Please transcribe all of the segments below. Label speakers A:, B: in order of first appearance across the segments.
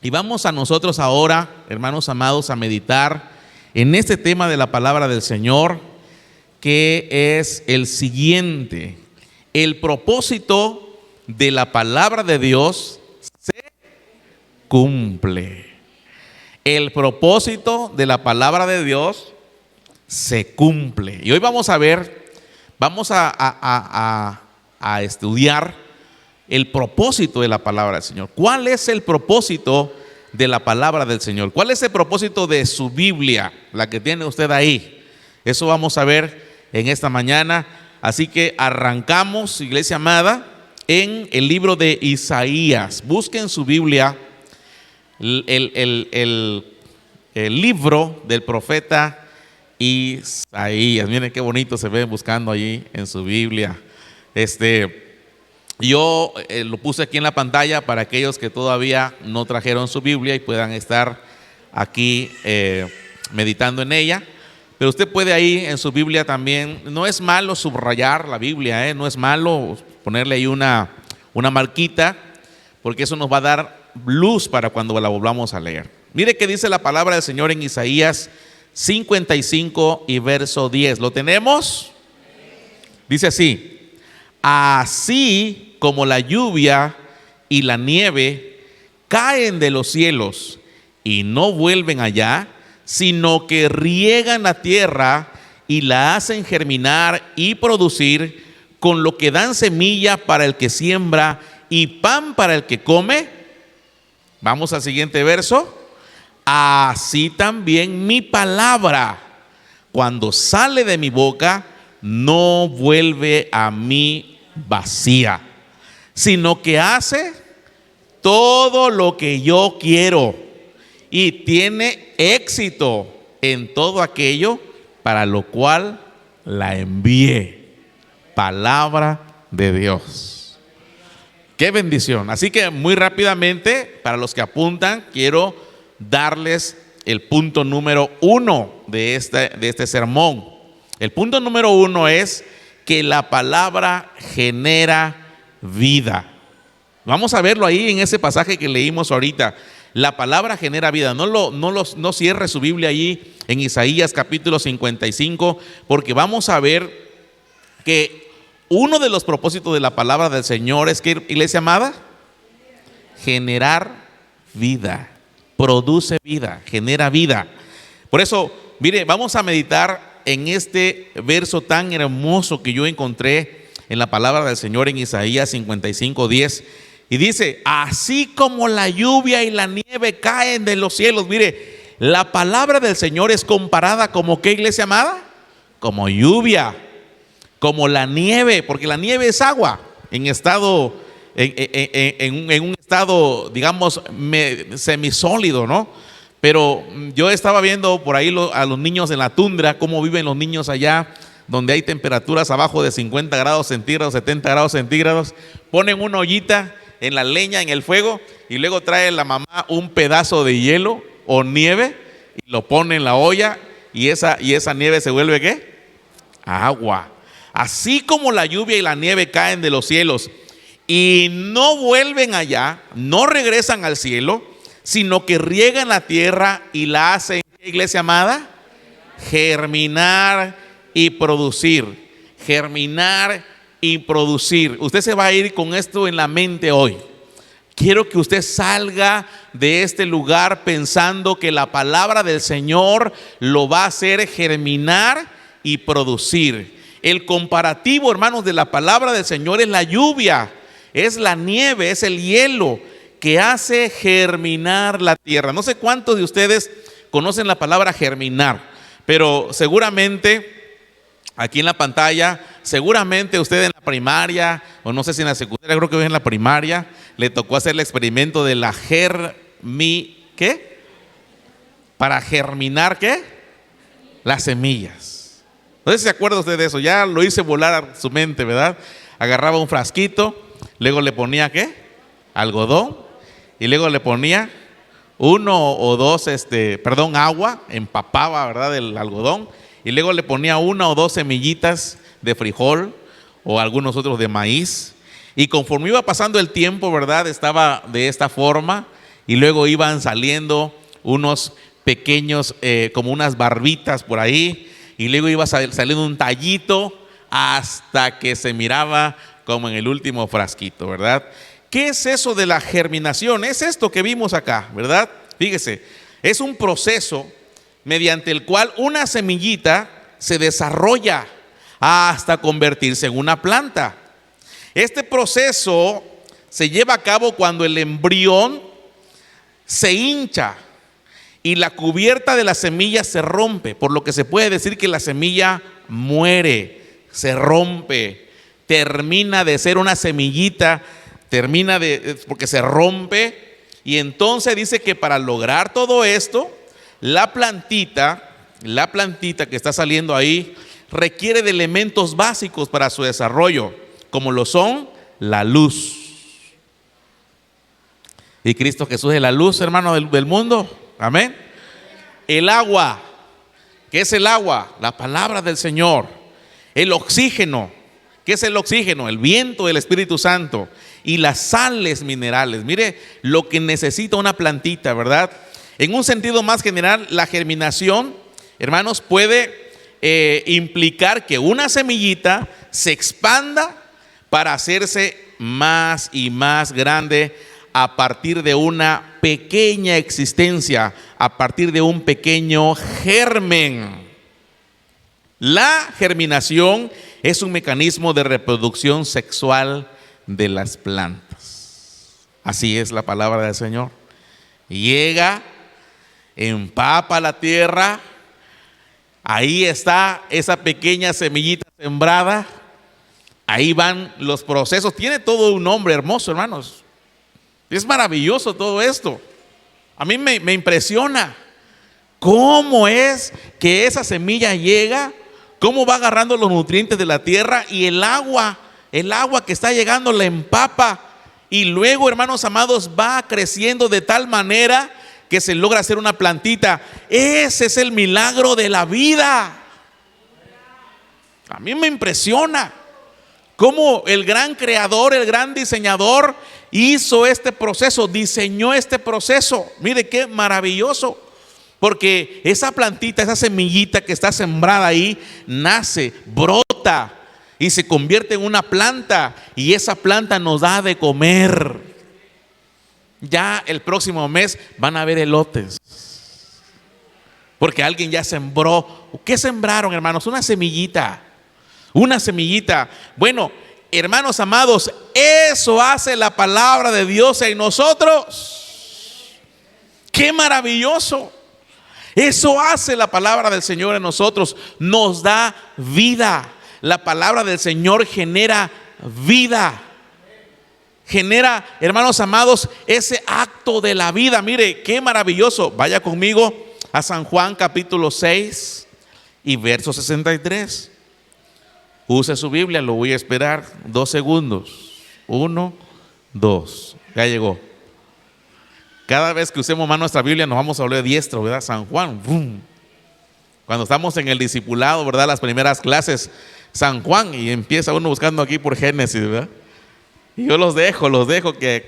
A: Y vamos a nosotros ahora, hermanos amados, a meditar en este tema de la palabra del Señor, que es el siguiente: el propósito de la palabra de Dios se cumple. El propósito de la palabra de Dios se cumple. Y hoy vamos a ver, vamos a estudiar el propósito de la palabra del Señor. ¿Cuál es el propósito de la palabra del Señor? ¿Cuál es el propósito de su Biblia, la que tiene usted ahí? Eso vamos a ver en esta mañana. Así que arrancamos, iglesia amada, en el libro de Isaías. Busquen su Biblia, el libro del profeta Isaías. Miren qué bonito se ve buscando allí en su Biblia. Yo lo puse aquí en la pantalla para aquellos que todavía no trajeron su Biblia y puedan estar aquí meditando en ella. Pero usted puede ahí en su Biblia también, no es malo subrayar la Biblia, no es malo ponerle ahí una marquita, porque eso nos va a dar luz para cuando la volvamos a leer. Mire qué dice la palabra del Señor en Isaías 55 y verso 10. ¿Lo tenemos? Dice así: así como la lluvia y la nieve caen de los cielos y no vuelven allá, sino que riegan la tierra y la hacen germinar y producir, con lo que dan semilla para el que siembra y pan para el que come. Vamos al siguiente verso. Así también mi palabra, cuando sale de mi boca, no vuelve a mí vacía, sino que hace todo lo que yo quiero y tiene éxito en todo aquello para lo cual la envié. Palabra de Dios. Qué bendición. Así que muy rápidamente, para los que apuntan, quiero darles el punto número 1 de este sermón. El punto número 1 es que la palabra genera vida. Vamos a verlo ahí en ese pasaje que leímos ahorita. La palabra genera vida. No cierre su Biblia allí en Isaías capítulo 55, porque vamos a ver que uno de los propósitos de la palabra del Señor es que, iglesia amada, generar vida. Produce vida, genera vida. Por eso, mire, vamos a meditar en este verso tan hermoso que yo encontré en la palabra del Señor en Isaías 55:10. Y dice: así como la lluvia y la nieve caen de los cielos. Mire, la palabra del Señor es comparada como ¿qué, iglesia amada? Como lluvia, como la nieve, porque la nieve es agua en estado, en un estado, digamos, semisólido, ¿no? Pero yo estaba viendo por ahí a los niños en la tundra, cómo viven los niños allá, donde hay temperaturas abajo de 50 grados centígrados, 70 grados centígrados. Ponen una ollita en la leña, en el fuego, y luego trae la mamá un pedazo de hielo o nieve y lo pone en la olla, y esa nieve se vuelve ¿qué? Agua. Así como la lluvia y la nieve caen de los cielos y no vuelven allá, no regresan al cielo, sino que riegan la tierra y la hacen, iglesia amada, germinar y producir. Germinar y producir. Usted se va a ir con esto en la mente hoy. Quiero que usted salga de este lugar pensando que la palabra del Señor lo va a hacer germinar y producir. El comparativo, hermanos, de la palabra del Señor es la lluvia, es la nieve, es el hielo que hace germinar la tierra. No sé cuántos de ustedes conocen la palabra germinar, pero seguramente aquí en la pantalla, seguramente usted en la primaria, o no sé si en la secundaria, creo que en la primaria, le tocó hacer el experimento de la ¿qué? Para germinar, ¿qué? Las semillas. No sé si se acuerda usted de eso, ya lo hice volar a su mente, ¿verdad? Agarraba un frasquito, luego le ponía ¿qué? Algodón, y luego le ponía agua, empapaba, ¿verdad? El algodón, y luego le ponía 1 o 2 semillitas de frijol o algunos otros de maíz, y conforme iba pasando el tiempo, ¿verdad? Estaba de esta forma, y luego iban saliendo unos pequeños, como unas barbitas por ahí, y luego iba saliendo un tallito hasta que se miraba como en el último frasquito, ¿verdad? ¿Qué es eso de la germinación? Es esto que vimos acá, ¿verdad? Fíjese, es un proceso mediante el cual una semillita se desarrolla hasta convertirse en una planta. Este proceso se lleva a cabo cuando el embrión se hincha y la cubierta de la semilla se rompe, por lo que se puede decir que la semilla muere, se rompe, termina de ser una semillita, porque se rompe. Y entonces dice que para lograr todo esto, la plantita que está saliendo ahí requiere de elementos básicos para su desarrollo, como lo son la luz. Y Cristo Jesús es la luz, hermano, del mundo. Amén. El agua. ¿Qué es el agua? La palabra del Señor. El oxígeno. ¿Qué es el oxígeno? El viento del Espíritu Santo. Y las sales minerales. Mire lo que necesita una plantita, ¿verdad? En un sentido más general, la germinación, hermanos, puede implicar que una semillita se expanda para hacerse más y más grande a partir de una pequeña existencia, a partir de un pequeño germen. La germinación es un mecanismo de reproducción sexual de las plantas. Así es la palabra del Señor. Llega, empapa la tierra, ahí está esa pequeña semillita sembrada, ahí van los procesos. Tiene todo un nombre hermoso, hermanos. Es maravilloso todo esto. A mí me impresiona cómo es que esa semilla llega, cómo va agarrando los nutrientes de la tierra y el agua que está llegando la empapa, y luego, hermanos amados, va creciendo de tal manera que se logra hacer una plantita. Ese es el milagro de la vida. A mí me impresiona cómo el gran creador, el gran diseñador hizo este proceso, diseñó este proceso. Mire qué maravilloso, porque esa plantita, esa semillita que está sembrada ahí, nace, brota y se convierte en una planta, y esa planta nos da de comer. Ya el próximo mes van a haber elotes, porque alguien ya sembró. ¿Qué sembraron, hermanos? Una semillita. Una semillita. Bueno, hermanos amados, eso hace la palabra de Dios en nosotros. ¡Qué maravilloso! Eso hace la palabra del Señor en nosotros. Nos da vida. La palabra del Señor genera vida. Genera, hermanos amados, ese acto de la vida. Mire, qué maravilloso. Vaya conmigo a San Juan capítulo 6 y verso 63. Use su Biblia, lo voy a esperar 2 segundos. 1, 2. Ya llegó. Cada vez que usemos más nuestra Biblia nos vamos a volver diestro, ¿verdad? San Juan. ¡Bum! Cuando estamos en el discipulado, ¿verdad? Las primeras clases, San Juan, y empieza uno buscando aquí por Génesis, ¿verdad? Y yo los dejo que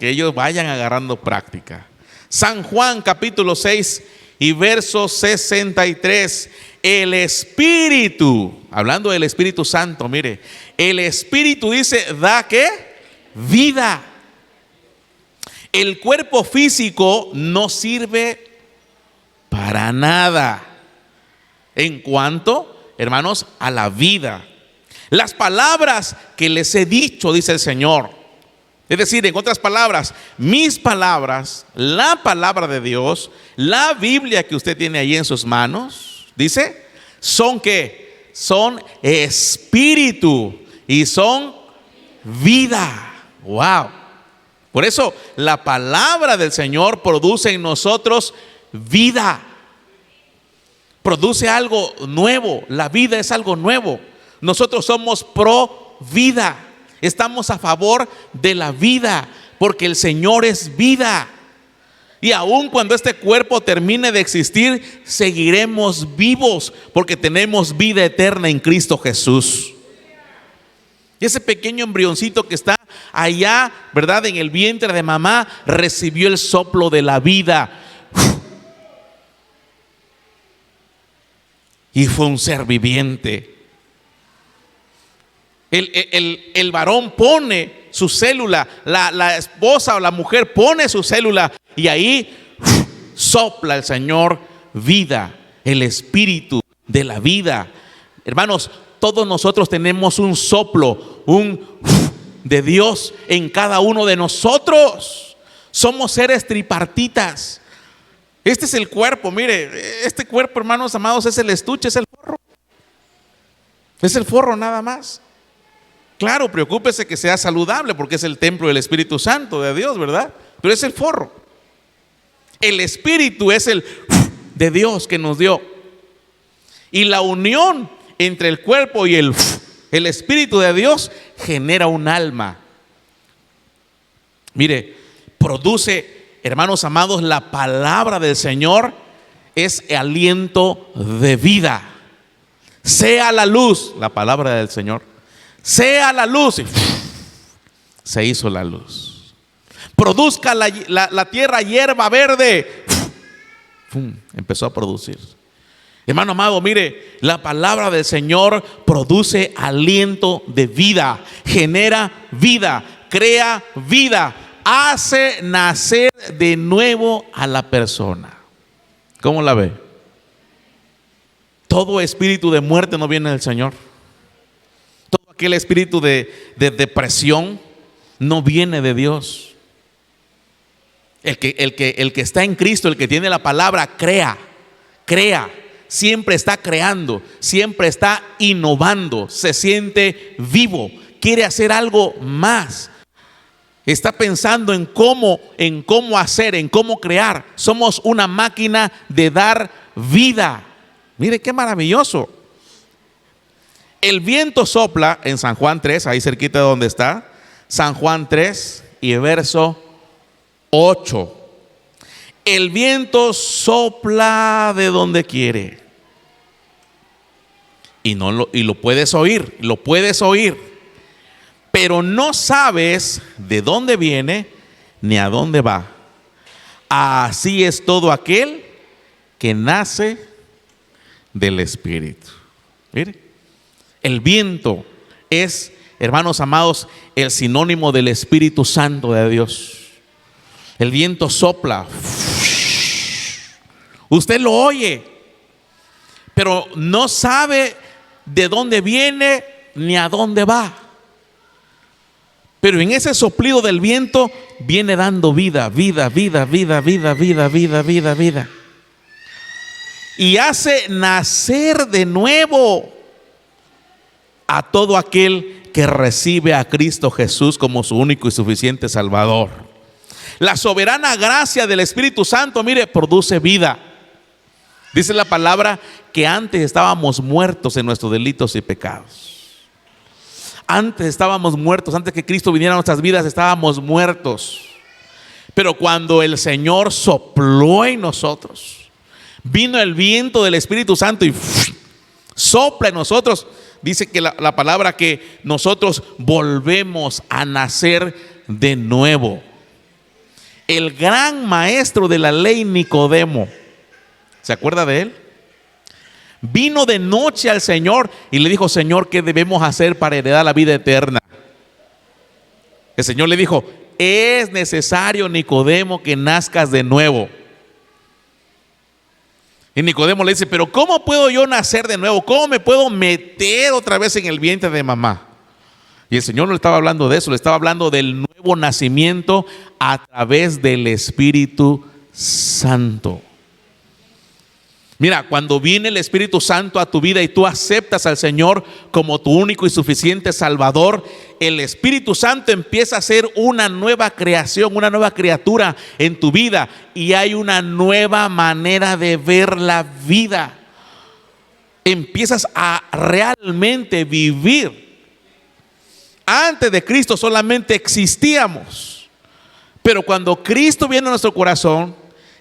A: ellos vayan agarrando práctica. San Juan capítulo 6 y verso 63. El Espíritu, hablando del Espíritu Santo, mire, el Espíritu dice, ¿da qué? Vida. El cuerpo físico no sirve para nada en cuanto, hermanos, a la vida. Las palabras que les he dicho, dice el Señor, es decir, en otras palabras, mis palabras, la palabra de Dios, la Biblia que usted tiene ahí en sus manos, dice, ¿son qué? Son espíritu y son vida. Wow. Por eso la palabra del Señor produce en nosotros vida. Produce algo nuevo. La vida es algo nuevo. Nosotros somos pro vida. Estamos a favor de la vida, porque el Señor es vida. Y aun cuando este cuerpo termine de existir, seguiremos vivos, porque tenemos vida eterna en Cristo Jesús. Ese pequeño embrioncito que está allá, ¿verdad?, en el vientre de mamá, recibió el soplo de la vida. Y fue un ser viviente. El varón pone su célula, la esposa o la mujer pone su célula, y ahí sopla el Señor vida, el espíritu de la vida. Hermanos, todos nosotros tenemos un soplo, de Dios en cada uno de nosotros. Somos seres tripartitas. Este es el cuerpo, mire, este cuerpo, hermanos amados, es el estuche, es el forro. Es el forro nada más. Claro, preocúpese que sea saludable porque es el templo del Espíritu Santo de Dios, ¿verdad? Pero es el forro. El Espíritu es el de Dios que nos dio. Y la unión entre el cuerpo y el Espíritu de Dios genera un alma. Mire, produce, hermanos amados, la palabra del Señor es aliento de vida. Sea la luz, la palabra del Señor. Sea la luz, y se hizo la luz. Produzca la tierra hierba verde, empezó a producir. Hermano amado, mire, la palabra del Señor produce aliento de vida, genera vida, crea vida, hace nacer de nuevo a la persona. ¿Cómo la ve? Todo espíritu de muerte no viene del Señor. Todo aquel espíritu de depresión no viene de Dios. El que está en Cristo, el que tiene la palabra, crea. Siempre está creando, siempre está innovando, se siente vivo, quiere hacer algo más. Está pensando en cómo hacer, en cómo crear. Somos una máquina de dar vida. Mire qué maravilloso. El viento sopla en San Juan 3, ahí cerquita de donde está. San Juan 3 y verso 8. El viento sopla de donde quiere. Y lo puedes oír, pero no sabes de dónde viene ni a dónde va. Así es todo aquel que nace del Espíritu. Mire, el viento es, hermanos amados, el sinónimo del Espíritu Santo de Dios. El viento sopla. Usted lo oye, pero no sabe de dónde viene ni a dónde va. Pero en ese soplido del viento viene dando vida. Y hace nacer de nuevo a todo aquel que recibe a Cristo Jesús como su único y suficiente Salvador. La soberana gracia del Espíritu Santo, mire, produce vida. Dice la palabra que antes estábamos muertos en nuestros delitos y pecados. Antes estábamos muertos, antes que Cristo viniera a nuestras vidas estábamos muertos. Pero cuando el Señor sopló en nosotros, vino el viento del Espíritu Santo y sopla en nosotros. Dice que la palabra que nosotros volvemos a nacer de nuevo. El gran maestro de la ley, Nicodemo, ¿se acuerda de él? Vino de noche al Señor y le dijo: Señor, ¿qué debemos hacer para heredar la vida eterna? El Señor le dijo: es necesario, Nicodemo, que nazcas de nuevo. Y Nicodemo le dice: pero ¿cómo puedo yo nacer de nuevo? ¿Cómo me puedo meter otra vez en el vientre de mamá? Y el Señor no le estaba hablando de eso, le estaba hablando del nuevo nacimiento a través del Espíritu Santo. Mira, cuando viene el Espíritu Santo a tu vida y tú aceptas al Señor como tu único y suficiente Salvador, el Espíritu Santo empieza a ser una nueva creación, una nueva criatura en tu vida, y hay una nueva manera de ver la vida. Empiezas a realmente vivir. Antes de Cristo solamente existíamos, pero cuando Cristo viene a nuestro corazón,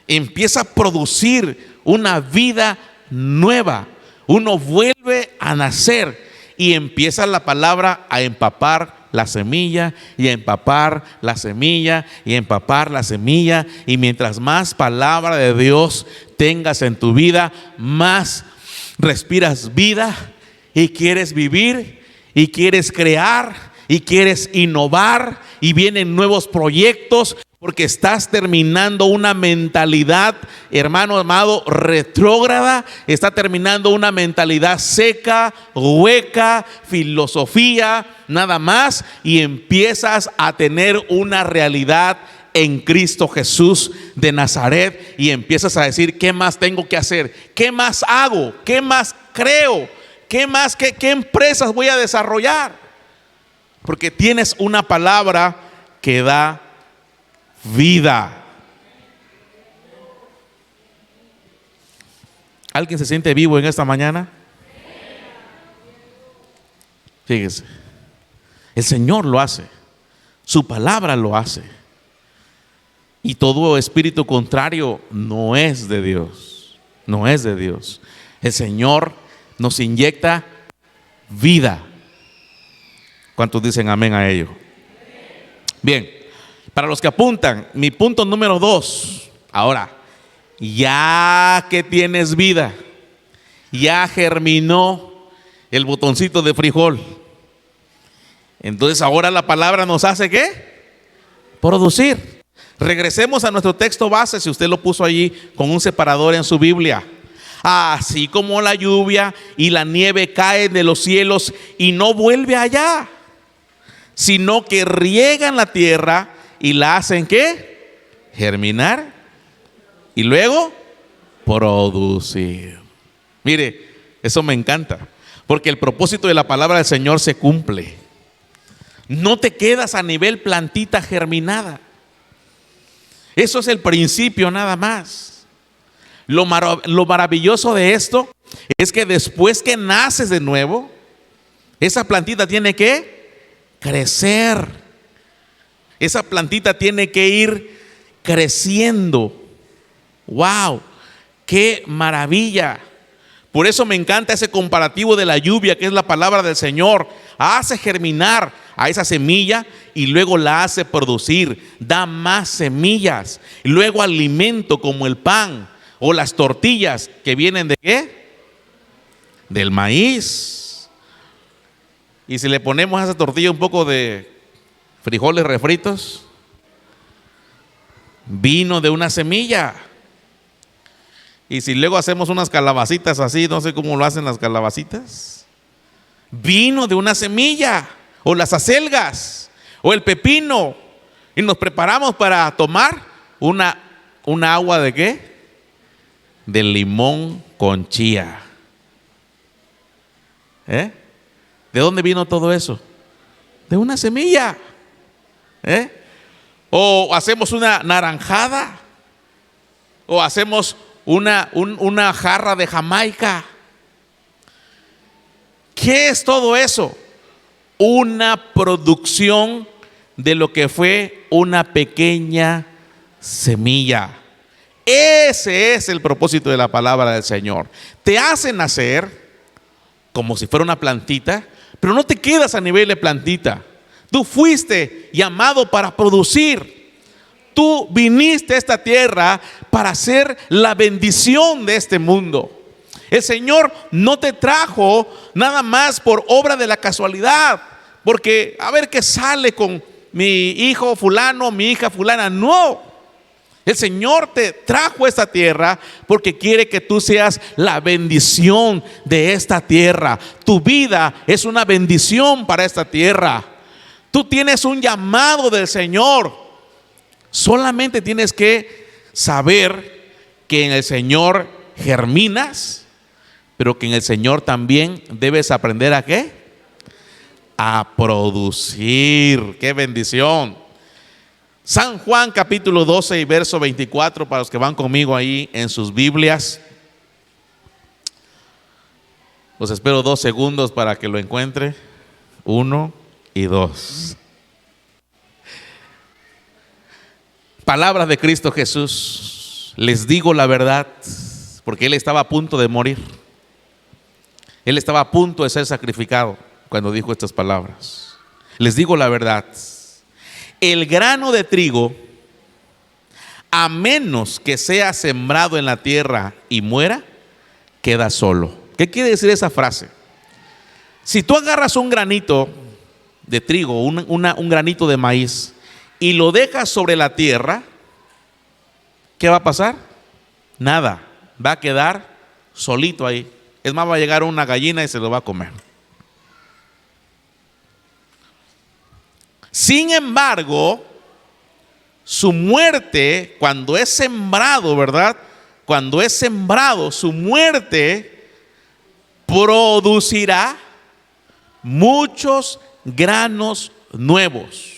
A: empieza a producir una vida nueva. Uno vuelve a nacer y empieza la palabra a empapar la semilla y a empapar la semilla y a empapar la semilla. Y mientras más palabra de Dios tengas en tu vida, más respiras vida y quieres vivir y quieres crear y quieres innovar y vienen nuevos proyectos, porque estás terminando una mentalidad, hermano amado, retrógrada. Está terminando una mentalidad seca, hueca, filosofía, nada más, y empiezas a tener una realidad en Cristo Jesús de Nazaret, y empiezas a decir: ¿qué más tengo que hacer? ¿Qué más hago? ¿Qué más creo? ¿Qué más? ¿Qué empresas voy a desarrollar? Porque tienes una palabra que da vida. ¿Alguien se siente vivo en esta mañana? Fíjese, el Señor lo hace, su palabra lo hace, y todo espíritu contrario no es de Dios, no es de Dios. El Señor nos inyecta vida. ¿Cuántos dicen amén a ello? Bien, para los que apuntan, mi punto número 2. Ahora, ya que tienes vida, ya germinó el botoncito de frijol, entonces ahora la palabra nos hace ¿qué? Producir. Regresemos a nuestro texto base, si usted lo puso allí con un separador en su Biblia. Así como la lluvia y la nieve caen de los cielos y no vuelve allá, sino que riegan la tierra y la hacen ¿qué? Germinar y luego producir. Mire, eso me encanta, porque el propósito de la palabra del Señor se cumple. No te quedas a nivel plantita germinada. Eso es el principio nada más. Lo maravilloso de esto es que después que naces de nuevo, esa plantita tiene que crecer. Esa plantita tiene que ir creciendo. ¡Wow! ¡Qué maravilla! Por eso me encanta ese comparativo de la lluvia, que es la palabra del Señor. Hace germinar a esa semilla y luego la hace producir, da más semillas, y luego alimento como el pan o las tortillas que vienen de ¿qué? Del maíz. Y si le ponemos a esa tortilla un poco de frijoles refritos, vino de una semilla. Y si luego hacemos unas calabacitas así, no sé cómo lo hacen las calabacitas, vino de una semilla. O las acelgas, o el pepino, y nos preparamos para tomar una agua de ¿qué? De limón con chía. ¿De dónde vino todo eso? De una semilla. O hacemos una naranjada, o hacemos una jarra de Jamaica. ¿Qué es todo eso? Una producción de lo que fue una pequeña semilla. Ese es el propósito de la palabra del Señor. Te hace nacer como si fuera una plantita, pero no te quedas a nivel de plantita. Tú fuiste llamado para producir. Tú viniste a esta tierra para ser la bendición de este mundo. El Señor no te trajo nada más por obra de la casualidad, porque a ver qué sale con mi hijo fulano, mi hija fulana. No, el Señor te trajo a esta tierra porque quiere que tú seas la bendición de esta tierra. Tu vida es una bendición para esta tierra. Tú tienes un llamado del Señor. Solamente tienes que saber que en el Señor germinas, pero que en el Señor también debes aprender ¿a qué? A producir. ¡Qué bendición! San Juan capítulo 12 y verso 24, para los que van conmigo ahí en sus Biblias. Los espero 2 segundos para que lo encuentre. 1 y 2. Palabras de Cristo Jesús. Les digo la verdad, porque Él estaba a punto de morir. Él estaba a punto de ser sacrificado. cuando dijo estas palabras. Les digo la verdad, el grano de trigo, a menos que sea sembrado en la tierra y muera, queda solo. ¿Qué quiere decir esa frase? Si tú agarras un granito de trigo, un granito de maíz, y lo dejas sobre la tierra, ¿qué va a pasar? Nada, va a quedar solito ahí. Es más, va a llegar una gallina y se lo va a comer. Sin embargo, su muerte, cuando es sembrado, ¿verdad? Cuando es sembrado, su muerte producirá muchos granos nuevos,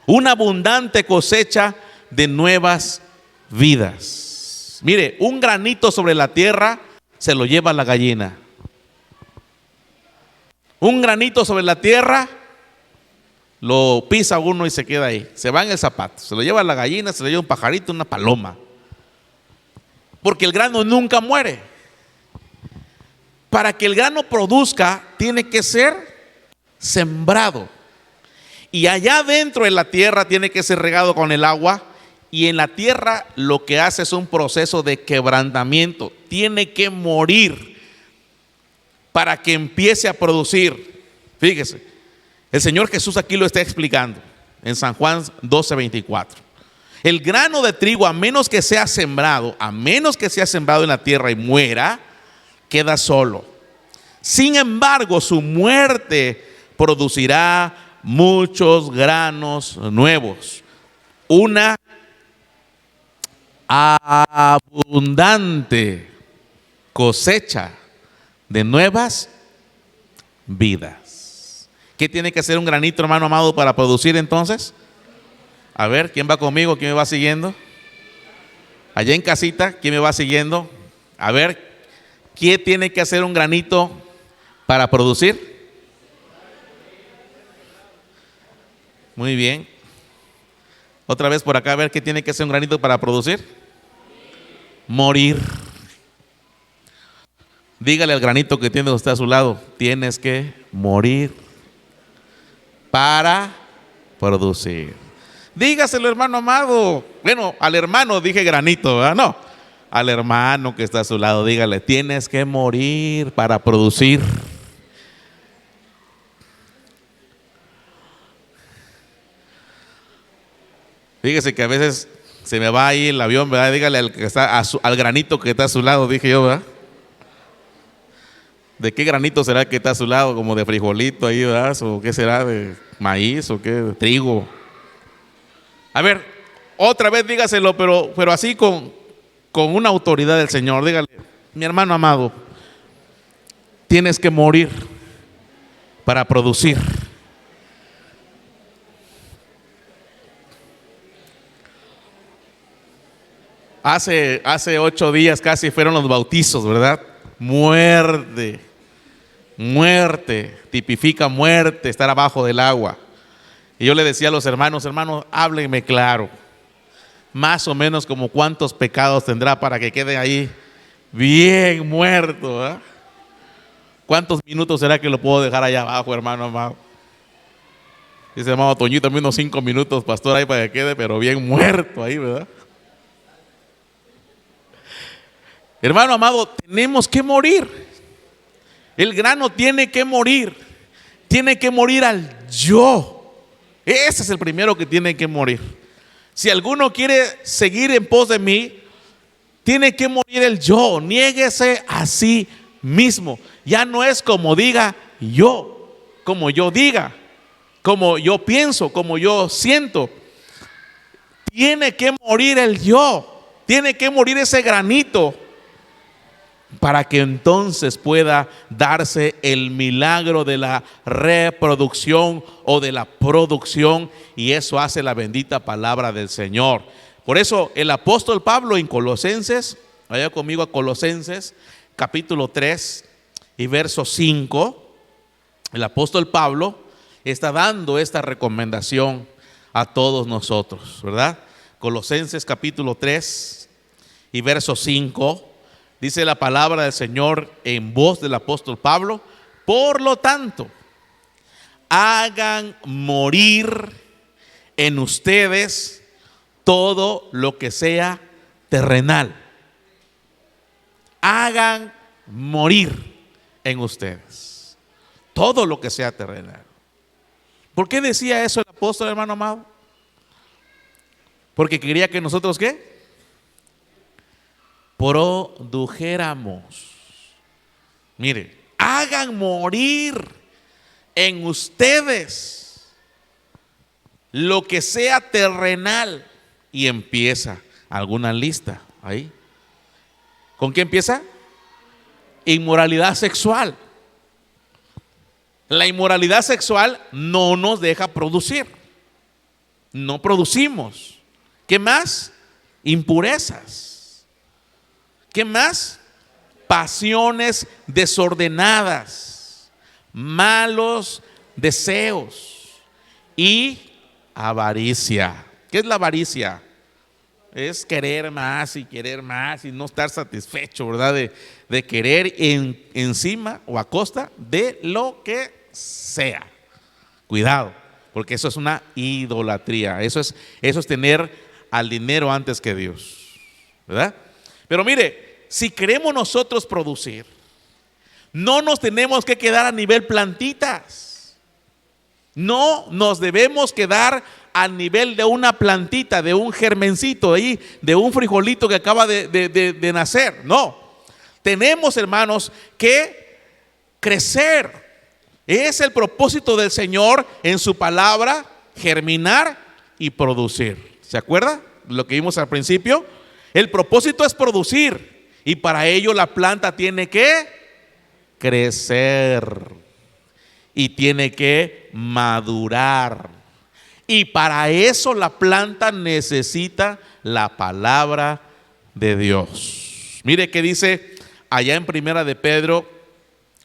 A: una abundante cosecha de nuevas vidas. Mire, un granito sobre la tierra se lo lleva la gallina. Un granito sobre la tierra lo pisa uno y se queda ahí. Se va en el zapato. Se lo lleva la gallina, se lo lleva un pajarito, una paloma. Porque el grano nunca muere. Para que el grano produzca, tiene que ser sembrado. Y allá dentro de la tierra tiene que ser regado con el agua. Y en la tierra lo que hace es un proceso de quebrantamiento. Tiene que morir para que empiece a producir. Fíjese, el Señor Jesús aquí lo está explicando en San Juan 12:24. El grano de trigo, a menos que sea sembrado en la tierra y muera, queda solo. Sin embargo, su muerte producirá muchos granos nuevos, una abundante cosecha de nuevas vidas. ¿Qué tiene que hacer un granito, hermano amado, para producir entonces? A ver, ¿quién va conmigo? ¿Quién me va siguiendo? Allá en casita, ¿quién me va siguiendo? A ver, ¿qué tiene que hacer un granito para producir? Muy bien. Otra vez por acá, a ver, ¿qué tiene que hacer un granito para producir? Morir. Dígale al granito que tiene usted a su lado, tienes que morir para producir. Dígaselo, hermano amado. Bueno, al hermano dije granito, ¿verdad? No, al hermano que está a su lado, dígale, tienes que morir para producir. Fíjese que a veces se me va ahí el avión, ¿verdad? Dígale al que está al granito que está a su lado, dije yo, ¿verdad? ¿De qué granito será que está a su lado? Como de frijolito ahí, ¿verdad? ¿O qué será? ¿De maíz o qué? ¿De trigo? A ver, otra vez dígaselo, pero así con una autoridad del Señor. Dígale, mi hermano amado, tienes que morir para producir. Hace 8 días casi fueron los bautizos, ¿verdad? Muerte tipifica muerte, estar abajo del agua. Y yo le decía a los hermanos, háblenme claro, más o menos como cuántos pecados tendrá para que quede ahí bien muerto, ¿verdad? ¿Cuántos minutos será que lo puedo dejar allá abajo, hermano amado? Dice hermano Toñito, unos 5 minutos, pastor, ahí para que quede, pero bien muerto ahí, ¿verdad? Hermano amado, tenemos que morir. El grano tiene que morir al yo. Ese es el primero que tiene que morir. Si alguno quiere seguir en pos de mí, tiene que morir el yo. Niéguese a sí mismo. Ya no es como diga yo, como yo diga, como yo pienso, como yo siento. Tiene que morir el yo. Tiene que morir ese granito para que entonces pueda darse el milagro de la reproducción o de la producción, y eso hace la bendita palabra del Señor. Por eso el apóstol Pablo en Colosenses, vaya conmigo a Colosenses capítulo 3 y verso 5, el apóstol Pablo está dando esta recomendación a todos nosotros, ¿verdad? Colosenses capítulo 3 y verso 5. Dice la palabra del Señor en voz del apóstol Pablo: por lo tanto, hagan morir en ustedes todo lo que sea terrenal. Hagan morir en ustedes todo lo que sea terrenal. ¿Por qué decía eso el apóstol, hermano amado? Porque quería que nosotros, ¿qué? Produjéramos. Mire, hagan morir en ustedes lo que sea terrenal. Y empieza alguna lista ahí. ¿Con qué empieza? Inmoralidad sexual. La inmoralidad sexual no nos deja producir. No producimos. ¿Qué más? Impurezas. ¿Qué más? Pasiones desordenadas, malos deseos y avaricia. ¿Qué es la avaricia? Es querer más y no estar satisfecho, ¿verdad? De querer encima o a costa de lo que sea. Cuidado, porque eso es una idolatría. Eso es tener al dinero antes que Dios, ¿verdad? Pero mire, si queremos nosotros producir, no nos tenemos que quedar a nivel plantitas. No nos debemos quedar al nivel de una plantita, de un germencito ahí, de un frijolito que acaba de nacer. No, tenemos, hermanos, que crecer. Es el propósito del Señor en su palabra, germinar y producir. ¿Se acuerda lo que vimos al principio? El propósito es producir. Y para ello la planta tiene que crecer y tiene que madurar. Y para eso la planta necesita la palabra de Dios. Mire qué dice allá en Primera de Pedro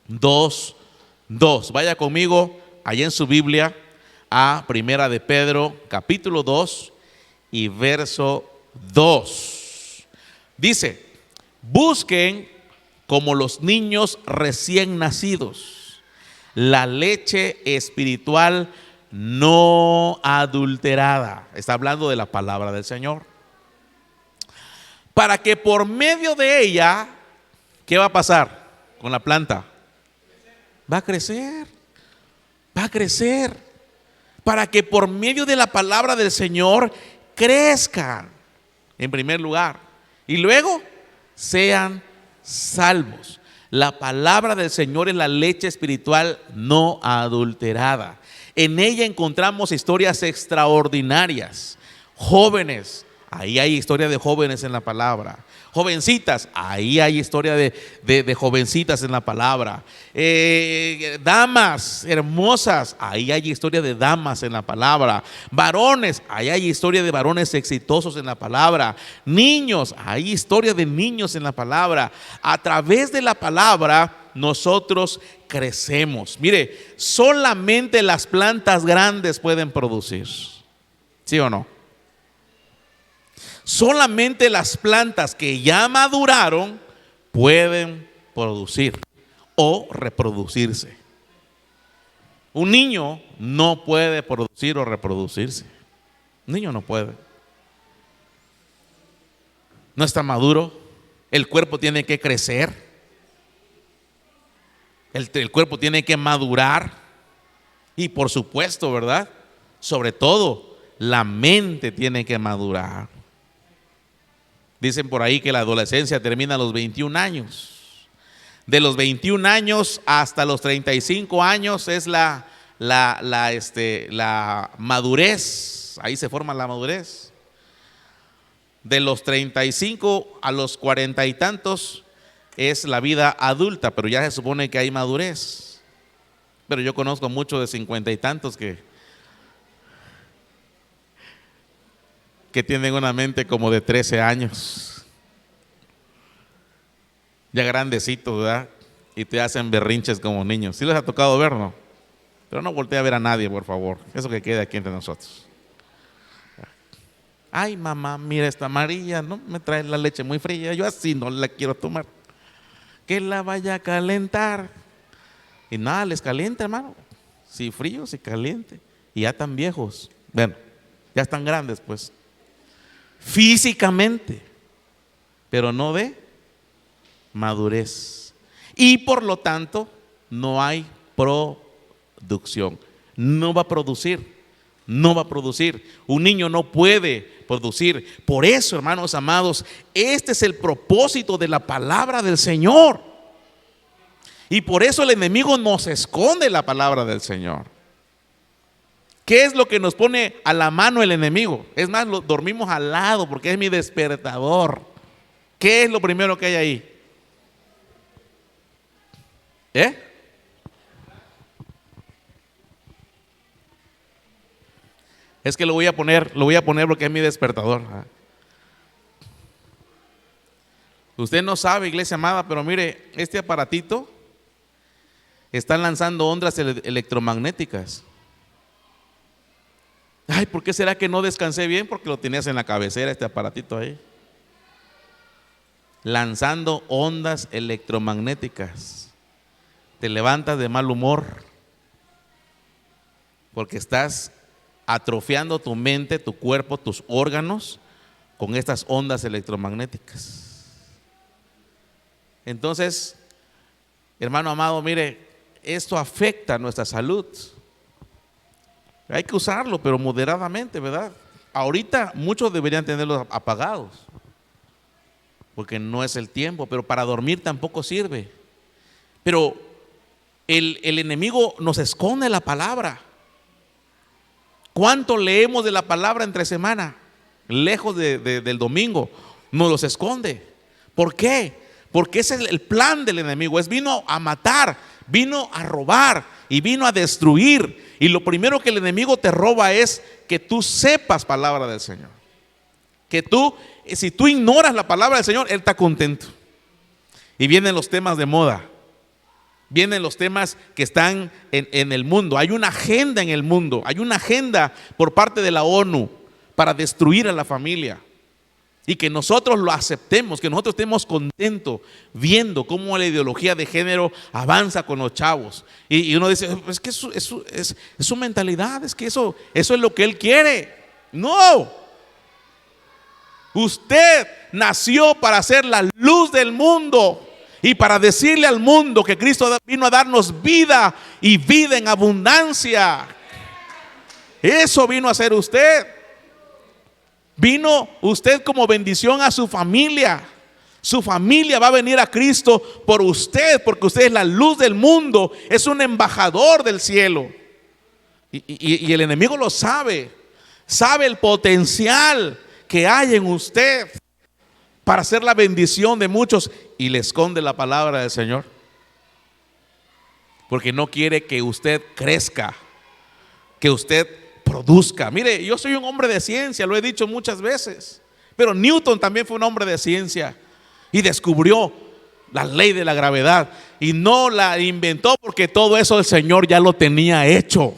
A: 2:2. Vaya conmigo allá en su Biblia a Primera de Pedro capítulo 2 y verso 2. Dice: busquen como los niños recién nacidos la leche espiritual no adulterada. Está hablando de la palabra del Señor. Para que por medio de ella, ¿qué va a pasar con la planta? Va a crecer. Va a crecer. Para que por medio de la palabra del Señor crezcan, en primer lugar. Y luego sean salvos. La palabra del Señor es la leche espiritual no adulterada. En ella encontramos historias extraordinarias. Jóvenes, ahí hay historia de jóvenes en la palabra. Jovencitas, ahí hay historia de jovencitas en la palabra. Damas hermosas, ahí hay historia de damas en la palabra. Varones, ahí hay historia de varones exitosos en la palabra. Niños, hay historia de niños en la palabra. A través de la palabra nosotros crecemos. Mire, solamente las plantas grandes pueden producir. ¿Sí o no? Solamente las plantas que ya maduraron pueden producir o reproducirse. Un niño no puede producir o reproducirse. Un niño no puede. No está maduro. El cuerpo tiene que crecer. El cuerpo tiene que madurar. Y por supuesto, ¿verdad? Sobre todo, la mente tiene que madurar. Dicen por ahí que la adolescencia termina a los 21 años. De los 21 años hasta los 35 años es la madurez. Ahí se forma la madurez. De los 35 a los 40 y tantos es la vida adulta, pero ya se supone que hay madurez. Pero yo conozco muchos de 50 y tantos que tienen una mente como de 13 años, ya grandecitos, ¿verdad? Y te hacen berrinches como niños. ¿Sí les ha tocado ver, no? Pero no voltee a ver a nadie, por favor. Eso que quede aquí entre nosotros. Ay, mamá, mira esta amarilla, ¿no? Me trae la leche muy fría, yo así no la quiero tomar. Que la vaya a calentar. Y nada, les calienta, hermano. si frío, si caliente, y ya están viejos. Bueno, ya están grandes pues, físicamente, pero no de madurez. Y por lo tanto, no hay producción. No va a producir. No va a producir. Un niño no puede producir. Por eso, hermanos amados, este es el propósito de la palabra del Señor. Y por eso el enemigo nos esconde la palabra del Señor. ¿Qué es lo que nos pone a la mano el enemigo? Es más, dormimos al lado porque es mi despertador. ¿Qué es lo primero que hay ahí? Es que lo voy a poner porque es mi despertador. Usted no sabe, iglesia amada, pero mire, este aparatito está lanzando ondas electromagnéticas. Ay, ¿por qué será que no descansé bien? Porque lo tenías en la cabecera, este aparatito ahí. Lanzando ondas electromagnéticas. Te levantas de mal humor porque estás atrofiando tu mente, tu cuerpo, tus órganos con estas ondas electromagnéticas. Entonces, hermano amado, mire, esto afecta nuestra salud. Hay que usarlo, pero moderadamente, ¿verdad? Ahorita muchos deberían tenerlos apagados, porque no es el tiempo, pero para dormir tampoco sirve. Pero el enemigo nos esconde la palabra. ¿Cuánto leemos de la palabra entre semana? Lejos del domingo, nos los esconde. ¿Por qué? Porque ese es el plan del enemigo. Vino a matar, vino a robar y vino a destruir. Y lo primero que el enemigo te roba es que tú sepas palabra del Señor. Que tú, si tú ignoras la palabra del Señor, Él está contento. Y vienen los temas de moda. Vienen los temas que están en el mundo. Hay una agenda en el mundo. Hay una agenda por parte de la ONU para destruir a la familia. Y que nosotros lo aceptemos, que nosotros estemos contentos viendo cómo la ideología de género avanza con los chavos. Y uno dice, es que es su mentalidad, es que eso es lo que él quiere. No. Usted nació para ser la luz del mundo y para decirle al mundo que Cristo vino a darnos vida y vida en abundancia. Eso vino a hacer usted. Vino usted como bendición a su familia. Su familia va a venir a Cristo por usted, porque usted es la luz del mundo, es un embajador del cielo. Y el enemigo lo sabe. Sabe el potencial que hay en usted para ser la bendición de muchos, y le esconde la palabra del Señor, porque no quiere que usted crezca, que usted produzca. Mire, yo soy un hombre de ciencia, lo he dicho muchas veces, pero Newton también fue un hombre de ciencia y descubrió la ley de la gravedad, y no la inventó porque todo eso el Señor ya lo tenía hecho.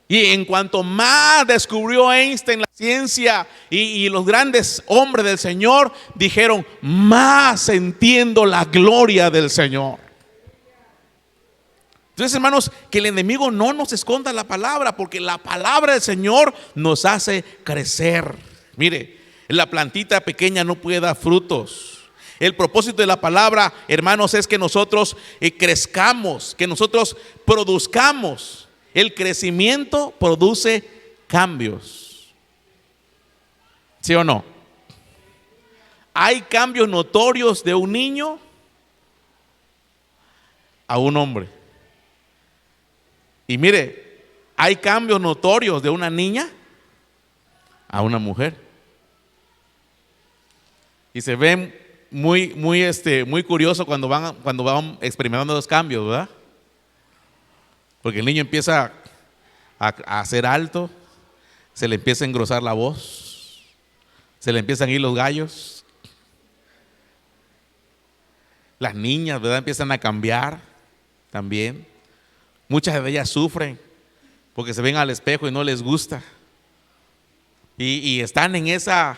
A: Y en cuanto más descubrió Einstein la ciencia y los grandes hombres del Señor, dijeron, más entiendo la gloria del Señor. Entonces, hermanos, que el enemigo no nos esconda la palabra, porque la palabra del Señor nos hace crecer. Mire, la plantita pequeña no puede dar frutos. El propósito de la palabra, hermanos, es que nosotros crezcamos, que nosotros produzcamos. El crecimiento produce cambios. ¿Sí o no? Hay cambios notorios de un niño a un hombre. Y mire, hay cambios notorios de una niña a una mujer. Y se ven muy curioso cuando van experimentando los cambios, ¿verdad? Porque el niño empieza a ser alto, se le empieza a engrosar la voz, se le empiezan a ir los gallos. Las niñas, ¿verdad?, empiezan a cambiar también. Muchas de ellas sufren porque se ven al espejo y no les gusta. Y están en esa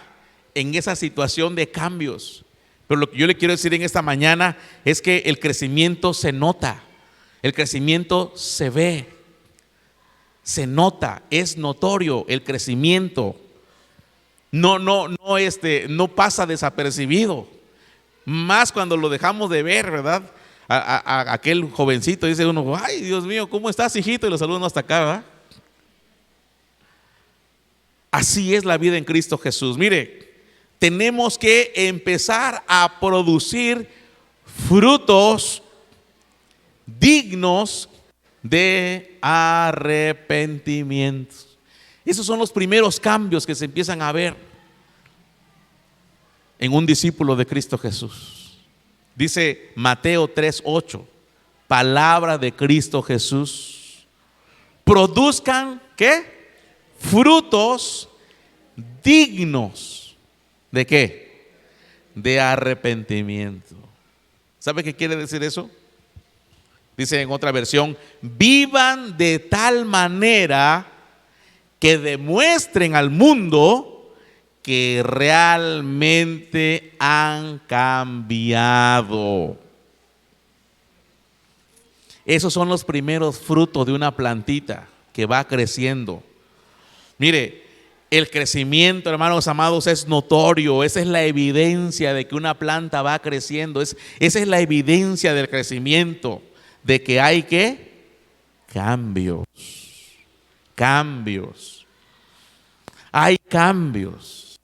A: situación de cambios. Pero lo que yo le quiero decir en esta mañana es que el crecimiento se nota. El crecimiento se ve, se nota, es notorio el crecimiento. No pasa desapercibido. Más cuando lo dejamos de ver, ¿verdad? A aquel jovencito, dice uno, ay, Dios mío, ¿cómo estás, hijito? Y lo saludan hasta acá, ¿verdad? Así es la vida en Cristo Jesús. Mire, tenemos que empezar a producir frutos dignos de arrepentimiento. Esos son los primeros cambios que se empiezan a ver en un discípulo de Cristo Jesús. Dice Mateo 3:8, palabra de Cristo Jesús. Produzcan, ¿qué? Frutos dignos. ¿De qué? De arrepentimiento. ¿Sabe qué quiere decir eso? Dice en otra versión, vivan de tal manera que demuestren al mundo que realmente han cambiado. Esos son los primeros frutos de una plantita que va creciendo. Mire, el crecimiento, hermanos amados, es notorio. Esa es la evidencia de que una planta va creciendo. Esa es la evidencia del crecimiento, de que hay ¿qué? Cambios. Hay cambios.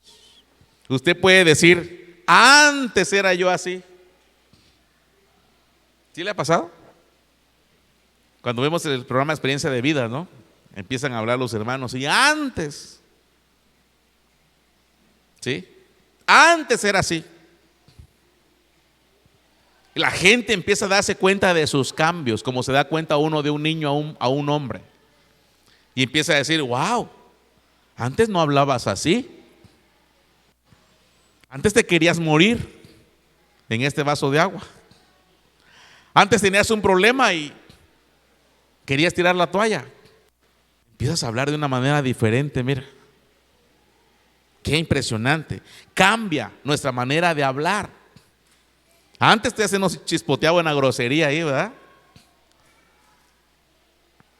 A: Usted puede decir, antes era yo así. ¿Sí le ha pasado? Cuando vemos el programa Experiencia de Vida, ¿no? Empiezan a hablar los hermanos y antes, ¿sí? Antes era así. La gente empieza a darse cuenta de sus cambios, como se da cuenta uno de un niño a un hombre. Y empieza a decir, wow, antes no hablabas así. Antes te querías morir en este vaso de agua. Antes tenías un problema y querías tirar la toalla. Empiezas a hablar de una manera diferente, mira. Qué impresionante. Cambia nuestra manera de hablar. Antes te nos chispoteaba una grosería ahí, ¿verdad?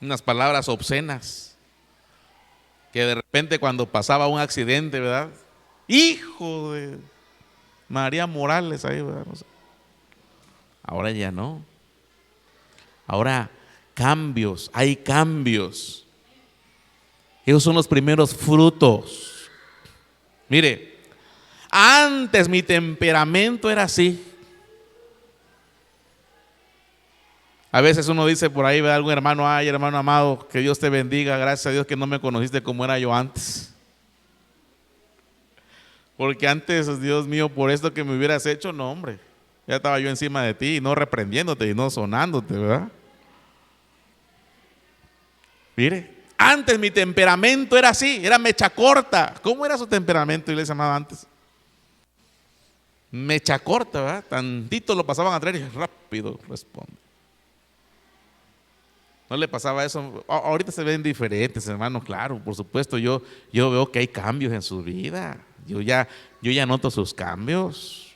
A: Unas palabras obscenas. Que de repente cuando pasaba un accidente, ¿verdad? Hijo de María Morales ahí, ¿verdad? No sé. Ahora ya no. Ahora cambios, hay cambios. Esos son los primeros frutos. Mire, antes mi temperamento era así. A veces uno dice por ahí, ¿verdad? Algún hermano, ay, hermano amado, que Dios te bendiga, gracias a Dios que no me conociste como era yo antes. Porque antes, Dios mío, por esto que me hubieras hecho, no, hombre, ya estaba yo encima de ti, y no reprendiéndote y no sonándote, ¿verdad? Mire, antes mi temperamento era así, era mecha corta. ¿Cómo era su temperamento, iglesia amada, antes? Mecha corta, ¿verdad? Tantito lo pasaban a traer y rápido responde. ¿No le pasaba eso? Ahorita se ven diferentes, hermanos, claro, por supuesto. Yo veo que hay cambios en su vida. Yo ya noto sus cambios.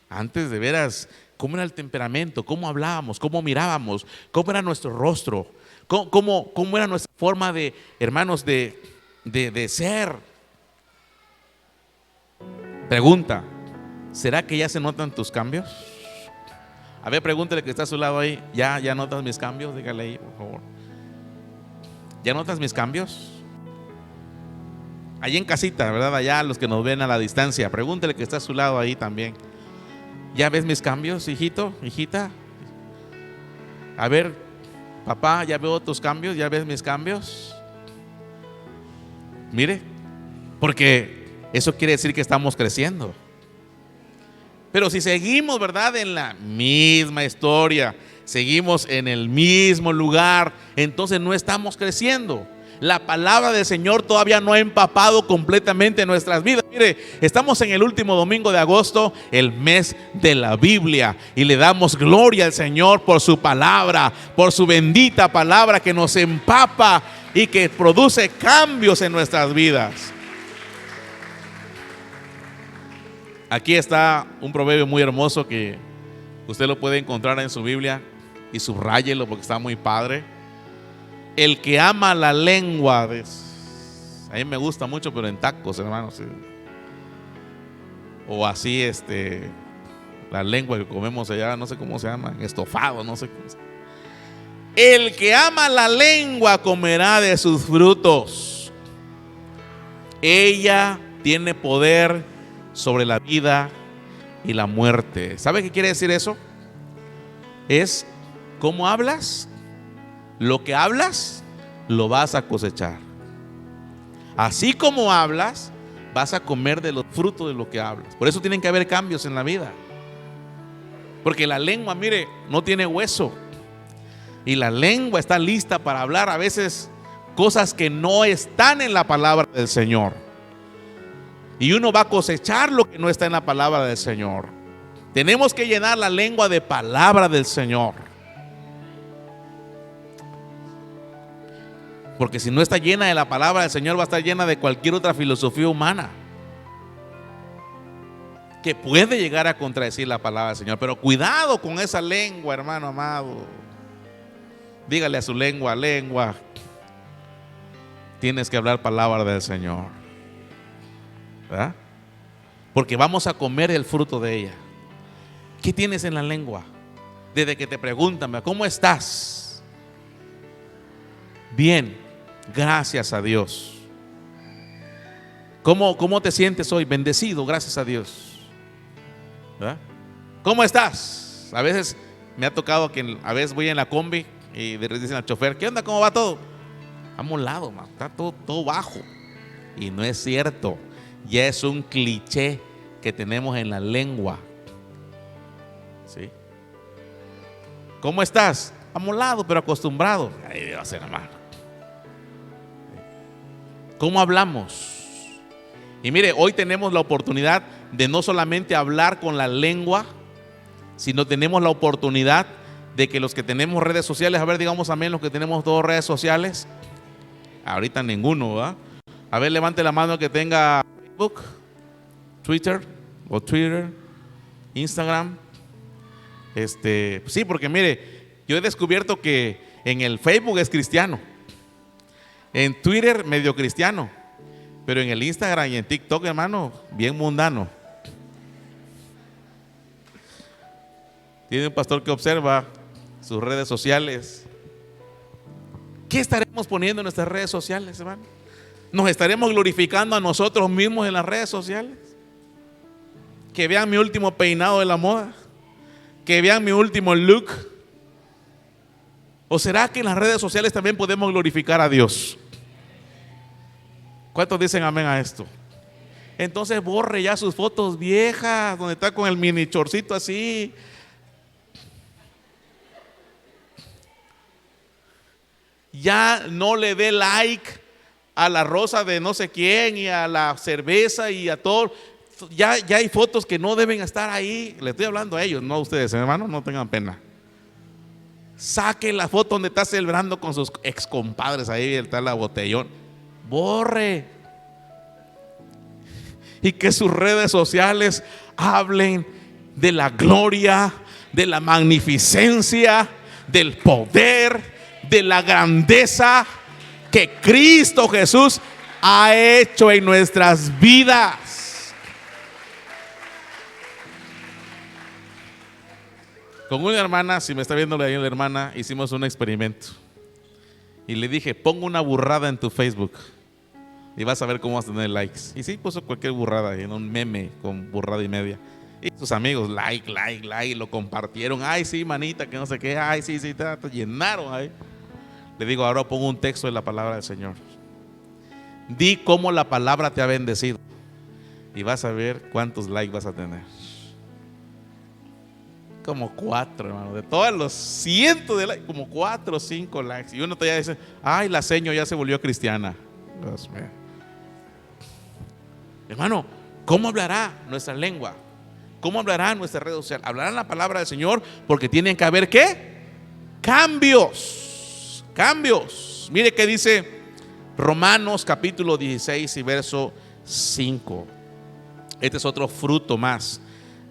A: Antes, de veras, ¿cómo era el temperamento? ¿Cómo hablábamos? ¿Cómo mirábamos? ¿Cómo era nuestro rostro? ¿Cómo era nuestra forma de, hermanos, de ser? Pregunta, ¿será que ya se notan tus cambios? A ver, pregúntale que está a su lado ahí. ¿Ya notas mis cambios? Dígale ahí, por favor. ¿Ya notas mis cambios? Allí en casita, ¿verdad? Allá los que nos ven a la distancia. Pregúntale que está a su lado ahí también. ¿Ya ves mis cambios, hijito, hijita? A ver, papá, ¿ya veo tus cambios? ¿Ya ves mis cambios? Mire, porque eso quiere decir que estamos creciendo. Pero si seguimos, ¿verdad?, en la misma historia, seguimos en el mismo lugar, entonces no estamos creciendo. La palabra del Señor todavía no ha empapado completamente nuestras vidas. Mire, estamos en el último domingo de agosto, el mes de la Biblia, y le damos gloria al Señor por su palabra, por su bendita palabra que nos empapa y que produce cambios en nuestras vidas. Aquí está un proverbio muy hermoso que usted lo puede encontrar en su Biblia. y subráyelo porque está muy padre. El que ama la lengua, a mí me gusta mucho, pero en tacos, hermanos. O así, la lengua que comemos allá, no sé cómo se llama, estofado, no sé cómo se llama. El que ama la lengua comerá de sus frutos. Ella tiene poder sobre la vida y la muerte. ¿Sabe qué quiere decir eso? Es cómo hablas. Lo que hablas, lo vas a cosechar. Así como hablas, vas a comer de los frutos de lo que hablas. Por eso tienen que haber cambios en la vida. Porque la lengua, mire, no tiene hueso. Y la lengua está lista para hablar a veces cosas que no están en la palabra del Señor. Y uno va a cosechar lo que no está en la palabra del Señor. Tenemos que llenar la lengua de palabra del Señor. Porque si no está llena de la palabra del Señor, va a estar llena de cualquier otra filosofía humana que puede llegar a contradecir la palabra del Señor. Pero cuidado con esa lengua, hermano amado. Dígale a su lengua, lengua, tienes que hablar palabra del Señor, ¿verdad? Porque vamos a comer el fruto de ella. ¿Qué tienes en la lengua? Desde que te preguntan, ¿cómo estás? Bien, gracias a Dios. ¿Cómo te sientes hoy? Bendecido, gracias a Dios, ¿verdad? ¿Cómo estás? A veces me ha tocado que a veces voy en la combi y le dicen al chofer, ¿qué onda? ¿Cómo va todo? Amolado, man, está todo bajo. Y no es cierto. Ya es un cliché que tenemos en la lengua. ¿Sí? ¿Cómo estás? Amolado, pero acostumbrado. Ahí debe ser, hermano. ¿Cómo hablamos? Y mire, hoy tenemos la oportunidad de no solamente hablar con la lengua, sino tenemos la oportunidad de que los que tenemos redes sociales, a ver, digamos amén, los que tenemos dos redes sociales, ahorita ninguno, ¿verdad? A ver, levante la mano que tenga Facebook, Twitter, Instagram. Sí, porque mire, yo he descubierto que en el Facebook es cristiano, en Twitter medio cristiano, pero en el Instagram y en TikTok, hermano, bien mundano. Tiene un pastor que observa sus redes sociales. ¿Qué estaremos poniendo en nuestras redes sociales, hermano? ¿Nos estaremos glorificando a nosotros mismos en las redes sociales? Que vean mi último peinado de la moda, que vean mi último look. ¿O será que en las redes sociales también podemos glorificar a Dios? ¿Cuántos dicen amén a esto? Entonces borre ya sus fotos viejas, donde está con el mini chorcito así. Ya no le dé like a la rosa de no sé quién y a la cerveza y a todo. Ya hay fotos que no deben estar ahí. Le estoy hablando a ellos, no a ustedes, hermanos, no tengan pena. Saque la foto donde está celebrando con sus ex compadres, ahí está la botellón. Borre. Y que sus redes sociales hablen de la gloria, de la magnificencia, del poder, de la grandeza que Cristo Jesús ha hecho en nuestras vidas. Con una hermana, si me está viendo la hermana, hicimos un experimento y le dije, pongo una burrada en tu Facebook y vas a ver cómo vas a tener likes. Y sí, puso cualquier burrada en un meme con burrada y media. Y sus amigos, like, lo compartieron. Ay, sí, manita, que no sé qué. Ay, sí, te llenaron ahí. Le digo, ahora pongo un texto de la palabra del Señor. Di cómo la palabra te ha bendecido y vas a ver cuántos likes vas a tener. Como 4, hermano. De todos los cientos de likes, como 4 o 5 likes. Y uno todavía dice, ay, la seño ya se volvió cristiana. Dios mío. Hermano, ¿cómo hablará nuestra lengua? ¿Cómo hablará nuestra red social? Hablarán la palabra del Señor, porque tienen que haber ¿qué? Cambios. Mire qué dice Romanos capítulo 16 y verso 5. Este es otro fruto más,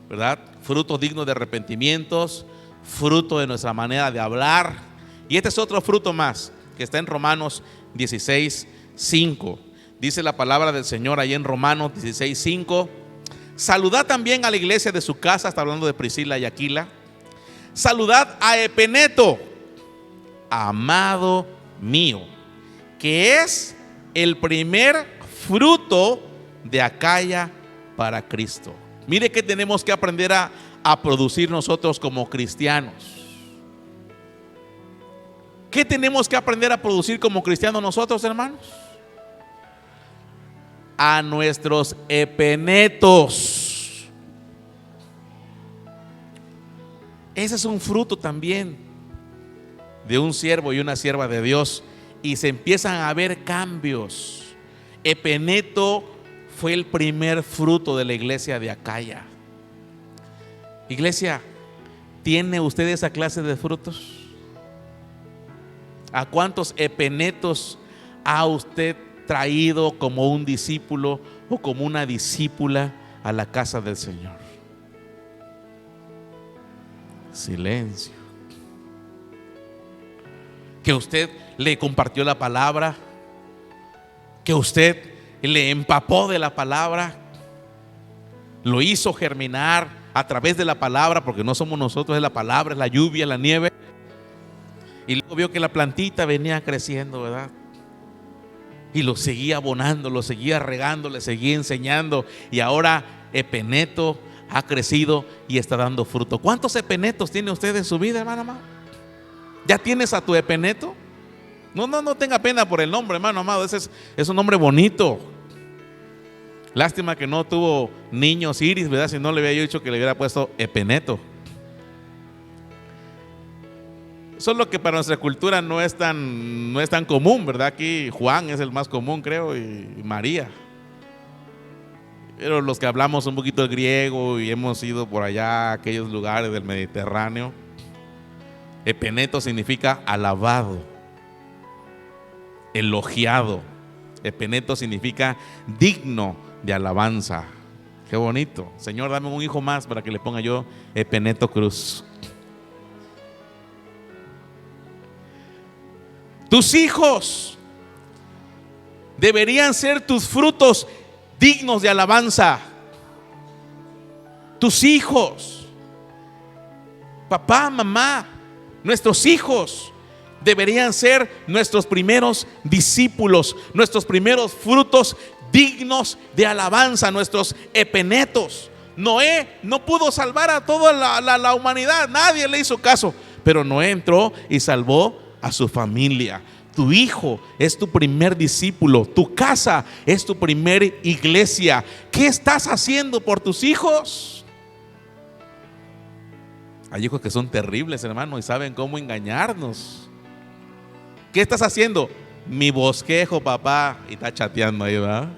A: ¿verdad? Frutos dignos de arrepentimientos, fruto de nuestra manera de hablar. Y este es otro fruto más que está en Romanos 16:5. Dice la palabra del Señor ahí en Romanos 16:5: saludad también a la iglesia de su casa. Está hablando de Priscila y Aquila. Saludad a Epeneto, amado mío, que es el primer fruto de Acaya para Cristo. Mire que tenemos que aprender a producir nosotros como cristianos. ¿Qué tenemos que aprender a producir como cristianos nosotros, hermanos? A nuestros epenetos. Ese es un fruto también de un siervo y una sierva de Dios, y se empiezan a ver cambios. Epeneto fue el primer fruto de la iglesia de Acaya. Iglesia, ¿tiene usted esa clase de frutos? ¿A cuántos epenetos ha usted traído como un discípulo o como una discípula a la casa del Señor? Silencio. Que usted le compartió la palabra, que usted le empapó de la palabra, lo hizo germinar a través de la palabra, porque no somos nosotros, es la palabra, es la lluvia, la nieve. Y luego vio que la plantita venía creciendo, ¿verdad? Y lo seguía abonando, lo seguía regando, le seguía enseñando. Y ahora epeneto ha crecido y está dando fruto. ¿Cuántos epenetos tiene usted en su vida, hermano? ¿Ya tienes a tu epeneto? No tenga pena por el nombre, hermano amado. Ese es un nombre bonito. Lástima que no tuvo niños Iris, ¿verdad? Si no le hubiera dicho que le hubiera puesto epeneto. Solo que para nuestra cultura no es tan común, ¿verdad? Aquí Juan es el más común, creo, y María. Pero los que hablamos un poquito el griego y hemos ido por allá a aquellos lugares del Mediterráneo, epeneto significa alabado, elogiado. Epeneto significa digno de alabanza. Qué bonito. Señor, dame un hijo más para que le ponga yo Epeneto Cruz. Tus hijos deberían ser tus frutos dignos de alabanza. Tus hijos, papá, mamá, nuestros hijos deberían ser nuestros primeros discípulos, nuestros primeros frutos dignos de alabanza, nuestros epenetos. Noé no pudo salvar a toda la humanidad, nadie le hizo caso, pero Noé entró y salvó a su familia. Tu hijo es tu primer discípulo, tu casa es tu primer iglesia. ¿Qué estás haciendo por tus hijos? Hay hijos que son terribles, hermano, y saben cómo engañarnos. ¿Qué estás haciendo? Mi bosquejo, papá. Y está chateando ahí, ¿verdad?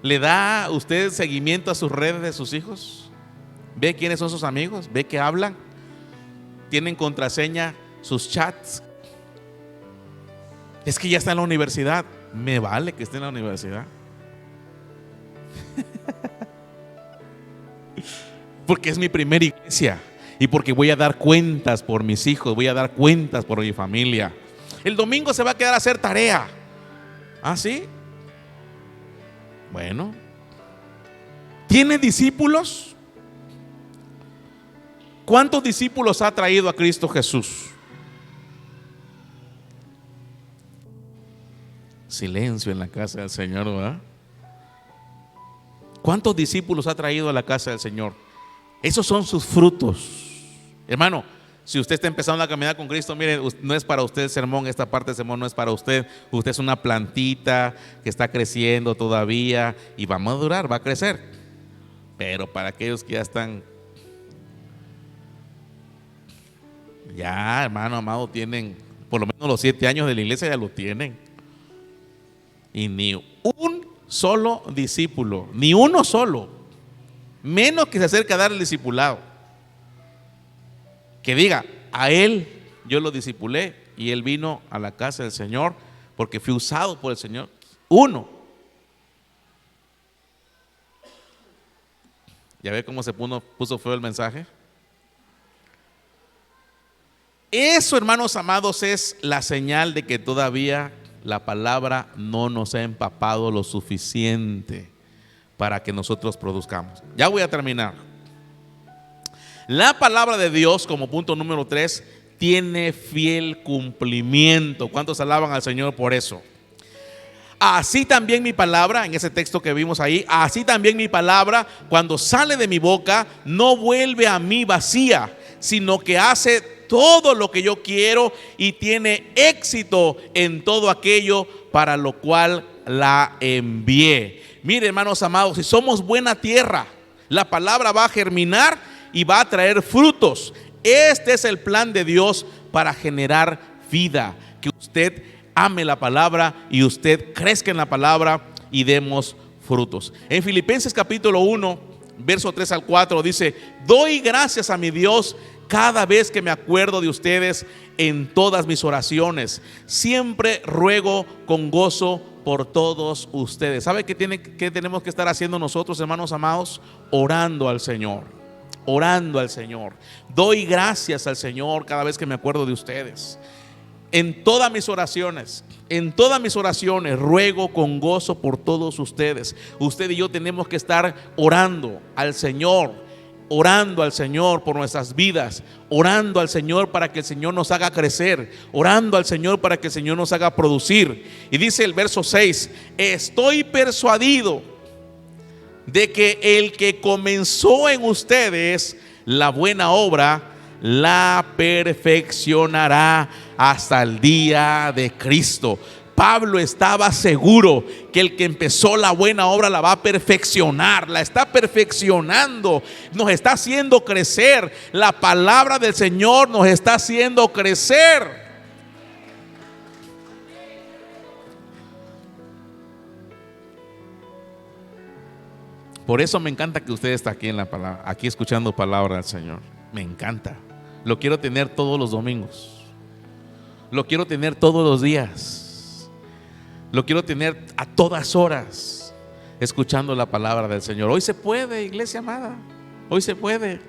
A: ¿Le da usted seguimiento a sus redes de sus hijos? ¿Ve quiénes son sus amigos? ¿Ve que hablan? ¿Tienen contraseña sus chats? Es que ya está en la universidad. Me vale que esté en la universidad. Porque es mi primera iglesia. Y porque voy a dar cuentas por mis hijos, voy a dar cuentas por mi familia. El domingo se va a quedar a hacer tarea. ¿Ah, sí? Bueno. ¿Tiene discípulos? ¿Cuántos discípulos ha traído a Cristo Jesús? Silencio en la casa del Señor, ¿verdad? ¿Cuántos discípulos ha traído a la casa del Señor? Esos son sus frutos. Hermano, si usted está empezando a caminar con Cristo, mire, no es para usted el sermón, esta parte del sermón no es para usted. Usted es una plantita que está creciendo todavía y va a madurar, va a crecer. Pero para aquellos que ya están, ya, hermano amado, tienen por lo menos los 7 años de la iglesia, ya lo tienen. Y ni un solo discípulo, ni uno solo, menos que se acerque a dar el discipulado, que diga, a él yo lo discipulé y él vino a la casa del Señor porque fui usado por el Señor. Uno. ¿Ya ve cómo se puso feo el mensaje? Eso, hermanos amados, es la señal de que todavía la palabra no nos ha empapado lo suficiente para que nosotros produzcamos. Ya voy a terminar. La palabra de Dios, como punto número 3, tiene fiel cumplimiento. ¿Cuántos alaban al Señor por eso? Así también mi palabra, en ese texto que vimos ahí, así también mi palabra, cuando sale de mi boca, no vuelve a mí vacía, sino que hace todo lo que yo quiero y tiene éxito en todo aquello para lo cual la envié. Mire, hermanos amados, si somos buena tierra, la palabra va a germinar y va a traer frutos. Este es el plan de Dios para generar vida, que usted ame la palabra y usted crezca en la palabra y demos frutos. En Filipenses capítulo 1, verso 3 al 4 dice: doy gracias a mi Dios cada vez que me acuerdo de ustedes en todas mis oraciones. Siempre ruego con gozo por todos ustedes. ¿Sabe qué tenemos que estar haciendo nosotros, hermanos amados? Orando al Señor. Orando al Señor. Doy gracias al Señor cada vez que me acuerdo de ustedes. En todas mis oraciones ruego con gozo por todos ustedes. Usted y yo tenemos que estar orando al Señor por nuestras vidas, orando al Señor para que el Señor nos haga crecer, orando al Señor para que el Señor nos haga producir. Y dice el verso 6: estoy persuadido de que el que comenzó en ustedes la buena obra la perfeccionará hasta el día de Cristo. Pablo estaba seguro que el que empezó la buena obra la va a perfeccionar, la está perfeccionando, nos está haciendo crecer. La palabra del Señor nos está haciendo crecer. Por eso me encanta que usted está aquí en la palabra, aquí escuchando palabra del Señor. Me encanta. Lo quiero tener todos los domingos. Lo quiero tener todos los días. Lo quiero tener a todas horas escuchando la palabra del Señor. Hoy se puede, iglesia amada. Hoy se puede.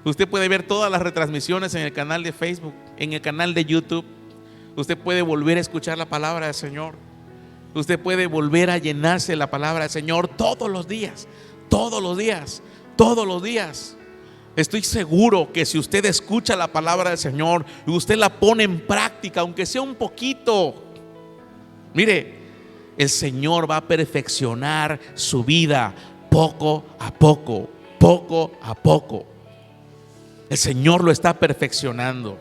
A: Usted puede ver todas las retransmisiones en el canal de Facebook, en el canal de YouTube. Usted puede volver a escuchar la palabra del Señor. Usted puede volver a llenarse de la palabra del Señor todos los días. Todos los días. Todos los días. Estoy seguro que si usted escucha la palabra del Señor y usted la pone en práctica, aunque sea un poquito, mire, el Señor va a perfeccionar su vida poco a poco, poco a poco. El Señor lo está perfeccionando.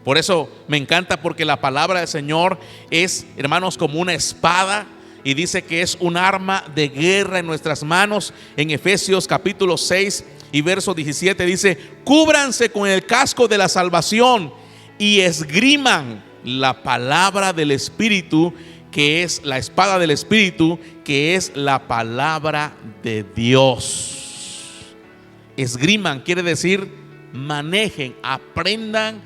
A: Por eso me encanta, porque la palabra del Señor es, hermanos, como una espada. Y dice que es un arma de guerra en nuestras manos. En Efesios capítulo 6 y verso 17 dice: cúbranse con el casco de la salvación y esgriman la palabra del Espíritu, que es la espada del Espíritu, que es la palabra de Dios. Esgriman quiere decir manejen, aprendan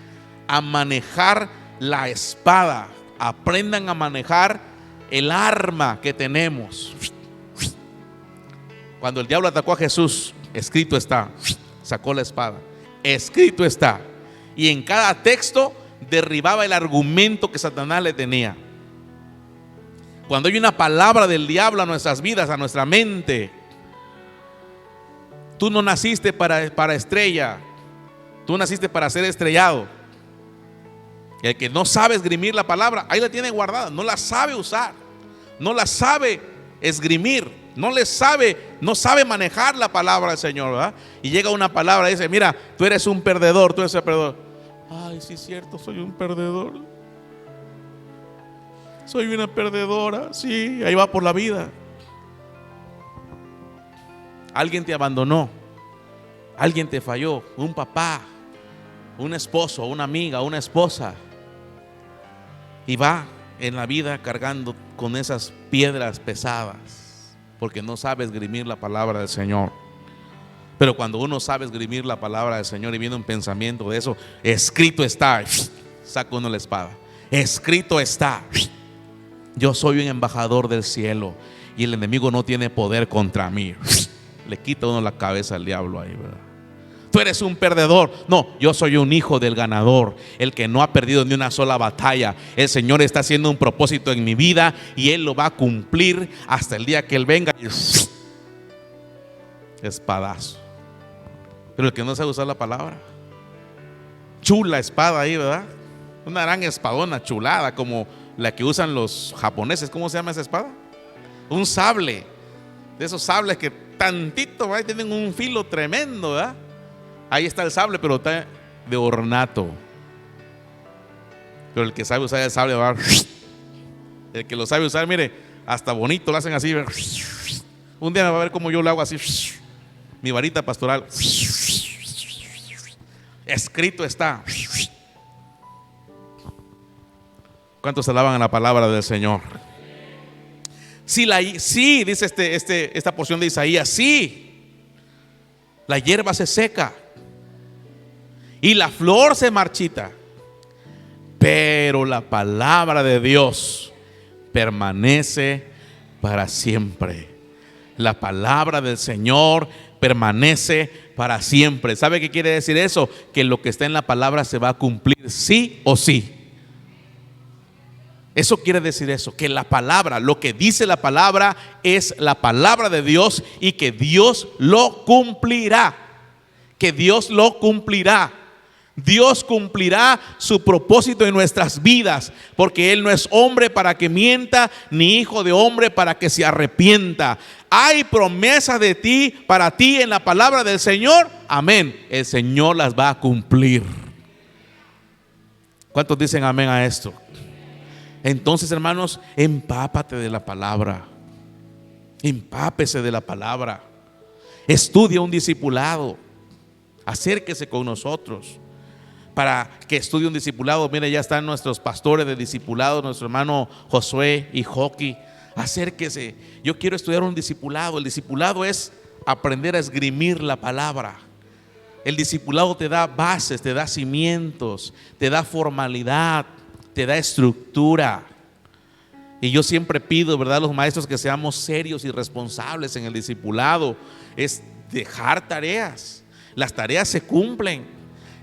A: a manejar la espada, aprendan a manejar el arma que tenemos. Cuando el diablo atacó a Jesús, escrito está, sacó la espada, escrito está, y en cada texto derribaba el argumento que Satanás le tenía. Cuando hay una palabra del diablo a nuestras vidas, a nuestra mente, tú no naciste para estrella, tú naciste para ser estrellado. El que no sabe esgrimir la palabra, ahí la tiene guardada, no la sabe usar, no la sabe esgrimir, no sabe manejar la palabra del Señor, ¿verdad? Y llega una palabra y dice: mira, tú eres un perdedor, tú eres un perdedor. Ay, sí es cierto, soy un perdedor. Soy una perdedora, sí, ahí va por la vida. Alguien te abandonó, alguien te falló, un papá, un esposo, una amiga, una esposa. Y va en la vida cargando con esas piedras pesadas, porque no sabe esgrimir la palabra del Señor. Pero cuando uno sabe esgrimir la palabra del Señor y viene un pensamiento de eso, escrito está, saca uno la espada. Escrito está, yo soy un embajador del cielo y el enemigo no tiene poder contra mí. Le quita uno la cabeza al diablo ahí, ¿verdad? tú eres un perdedor. No, yo soy un hijo del ganador, el que no ha perdido ni una sola batalla. El Señor está haciendo un propósito en mi vida y Él lo va a cumplir hasta el día que Él venga. Espadazo. Pero el que no sabe usar la palabra, chula espada ahí, ¿verdad? Una gran espadona chulada, como la que usan los japoneses. ¿Cómo se llama esa espada? Un sable. De esos sables que tantito, ¿verdad? Tienen un filo tremendo, ¿verdad? Ahí está el sable, pero está de ornato. Pero el que sabe usar el sable va a... El que lo sabe usar, mire, hasta bonito lo hacen así. Un día me va a ver cómo yo lo hago así. Mi varita pastoral. Escrito está. ¿Cuántos alaban a la palabra del Señor? Sí, dice esta porción de Isaías, sí, la hierba se seca y la flor se marchita, pero la palabra de Dios permanece para siempre. La palabra del Señor permanece para siempre. ¿Sabe qué quiere decir eso? Que lo que está en la palabra se va a cumplir sí o sí. Eso quiere decir eso, que la palabra, lo que dice la palabra es la palabra de Dios y que Dios lo cumplirá. Que Dios lo cumplirá. Dios cumplirá su propósito en nuestras vidas, porque Él no es hombre para que mienta, ni hijo de hombre para que se arrepienta. Hay promesas de ti, para ti en la palabra del Señor. Amén. El Señor las va a cumplir. ¿Cuántos dicen amén a esto? Entonces, hermanos, empápate de la palabra. Empápese de la palabra. Estudia un discipulado. Acérquese con nosotros para que estudie un discipulado. Mire, ya están nuestros pastores de discipulado, nuestro hermano Josué y Joaquín. Acérquese. Yo quiero estudiar un discipulado. El discipulado es aprender a esgrimir la palabra. El discipulado te da bases, te da cimientos, te da formalidad, te da estructura. Y yo siempre pido, ¿verdad?, a los maestros que seamos serios y responsables en el discipulado. Es dejar tareas. Las tareas se cumplen.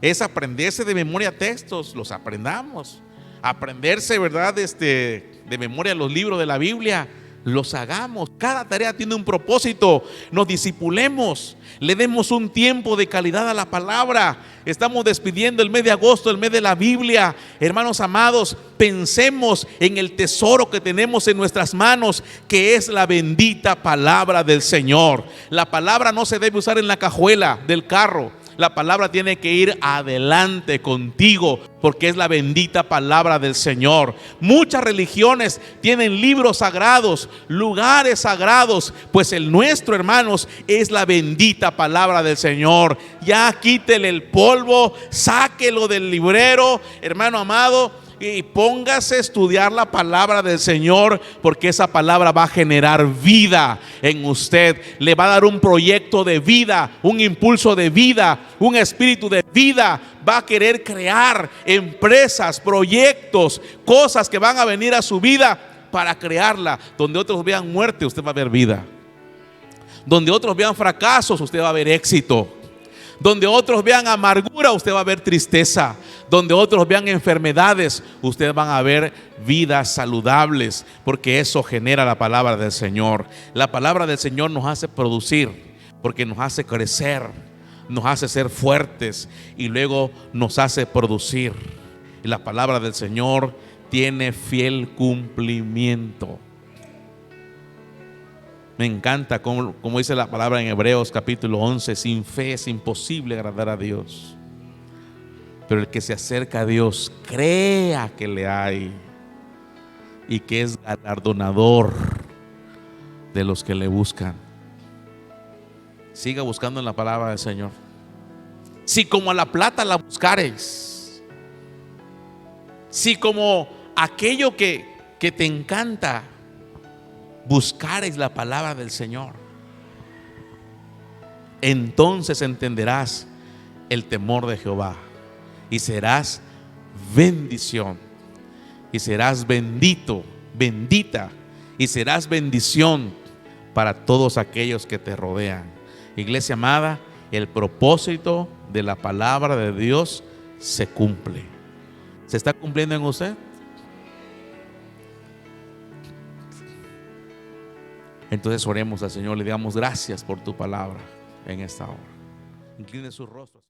A: Es aprenderse de memoria textos, los aprendamos. Aprenderse, ¿verdad?, de memoria los libros de la Biblia, los hagamos. Cada tarea tiene un propósito. Nos discipulemos, le demos un tiempo de calidad a la palabra. Estamos despidiendo el mes de agosto, el mes de la Biblia. Hermanos amados, pensemos en el tesoro que tenemos en nuestras manos, que es la bendita palabra del Señor. La palabra no se debe usar en la cajuela del carro. La palabra tiene que ir adelante contigo, porque es la bendita palabra del Señor. Muchas religiones tienen libros sagrados, lugares sagrados, pues el nuestro, hermanos, es la bendita palabra del Señor. Ya quítele el polvo, sáquelo del librero, hermano amado, y póngase a estudiar la palabra del Señor, porque esa palabra va a generar vida en usted. Le va a dar un proyecto de vida, un impulso de vida, un espíritu de vida. Va a querer crear empresas, proyectos, cosas que van a venir a su vida para crearla. Donde otros vean muerte, usted va a ver vida. Donde otros vean fracasos, usted va a ver éxito. Donde otros vean amargura, usted va a ver tristeza. Donde otros vean enfermedades, ustedes van a ver vidas saludables, porque eso genera la palabra del Señor. La palabra del Señor nos hace producir, porque nos hace crecer, nos hace ser fuertes y luego nos hace producir. Y la palabra del Señor tiene fiel cumplimiento. Me encanta como dice la palabra en Hebreos capítulo 11: sin fe es imposible agradar a Dios. Pero el que se acerca a Dios, crea que le hay y que es galardonador de los que le buscan. Siga buscando en la palabra del Señor. Si como a la plata la buscares, si como aquello que te encanta buscares la palabra del Señor, entonces entenderás el temor de Jehová y serás bendición, y serás bendito, bendita, y serás bendición para todos aquellos que te rodean. Iglesia amada, el propósito de la palabra de Dios se cumple. ¿Se está cumpliendo en usted? Entonces oremos al Señor, le damos gracias por tu palabra en esta hora. Incline su rostro.